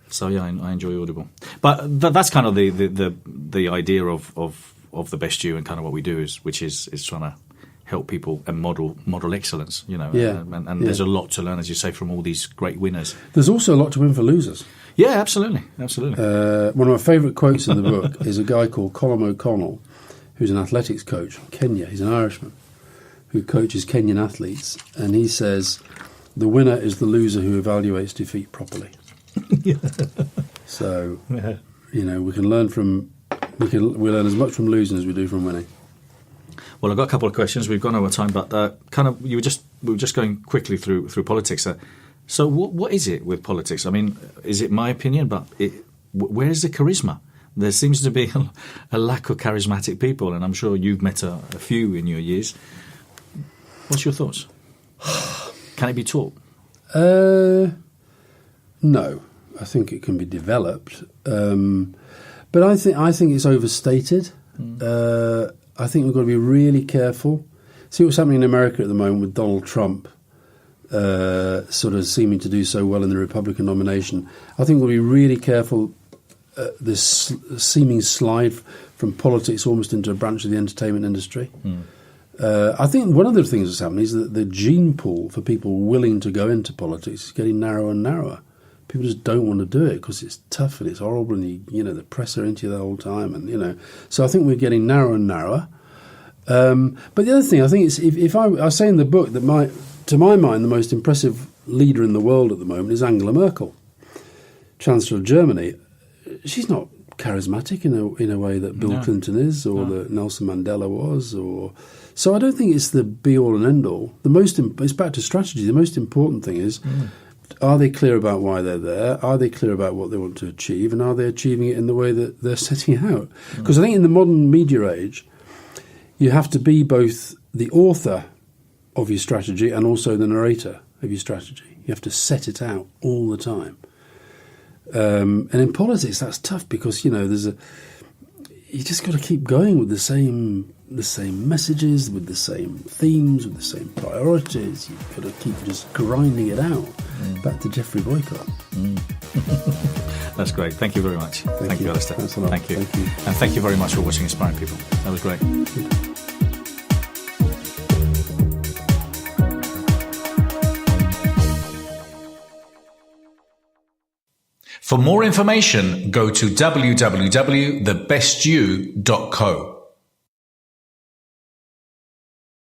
Speaker 3: So I enjoy Audible, but that's kind of the idea of the best you and kind of what we do which is trying to help people and model excellence, and there's a lot to learn, as you say, from all these great winners.
Speaker 2: There's also a lot to win for losers.
Speaker 3: Yeah, absolutely.
Speaker 2: One of my favourite quotes in the book is a guy called Colm O'Connell, who's an athletics coach from Kenya. He's an Irishman who coaches Kenyan athletes, and he says, "The winner is the loser who evaluates defeat properly." So, we can learn we learn as much from losing as we do from winning.
Speaker 3: Well, I've got a couple of questions. We've gone over time, but we were just going quickly through politics. So what is it with politics? I mean, is it my opinion, but where is the charisma? There seems to be a lack of charismatic people, and I'm sure you've met a few in your years. What's your thoughts? Can it be taught?
Speaker 2: No, I think it can be developed, but I think it's overstated. I think we've got to be really careful. See what's happening in America at the moment with Donald Trump sort of seeming to do so well in the Republican nomination. I think we'll be really careful. This seeming slide from politics almost into a branch of the entertainment industry. I think one of the things that's happening is that the gene pool for people willing to go into politics is getting narrower and narrower. People just don't want to do it because it's tough and it's horrible, and the press are into you the whole time, and So I think we're getting narrower and narrower. But the other thing I think is, if I say in the book that to my mind, the most impressive leader in the world at the moment is Angela Merkel, Chancellor of Germany. She's not charismatic in a way that Bill Clinton is, or that Nelson Mandela was, so I don't think it's the be all and end all. It's back to strategy. The most important thing is, are they clear about why they're there? Are they clear about what they want to achieve? And are they achieving it in the way that they're setting out? Because I think in the modern media age, you have to be both the author of your strategy and also the narrator of your strategy. You have to set it out all the time. And in politics, that's tough because, you just got to keep going with the same messages, with the same themes, with the same priorities. You've got to keep just grinding it out. Back to Jeffrey Boycott.
Speaker 3: That's great. Thank you very much. Thank you, Alistair.
Speaker 2: Thanks a lot.
Speaker 3: Thank you.
Speaker 2: Thank you.
Speaker 3: And thank you very much for watching Inspiring People. That was great.
Speaker 1: For more information, go to www.thebestyou.co.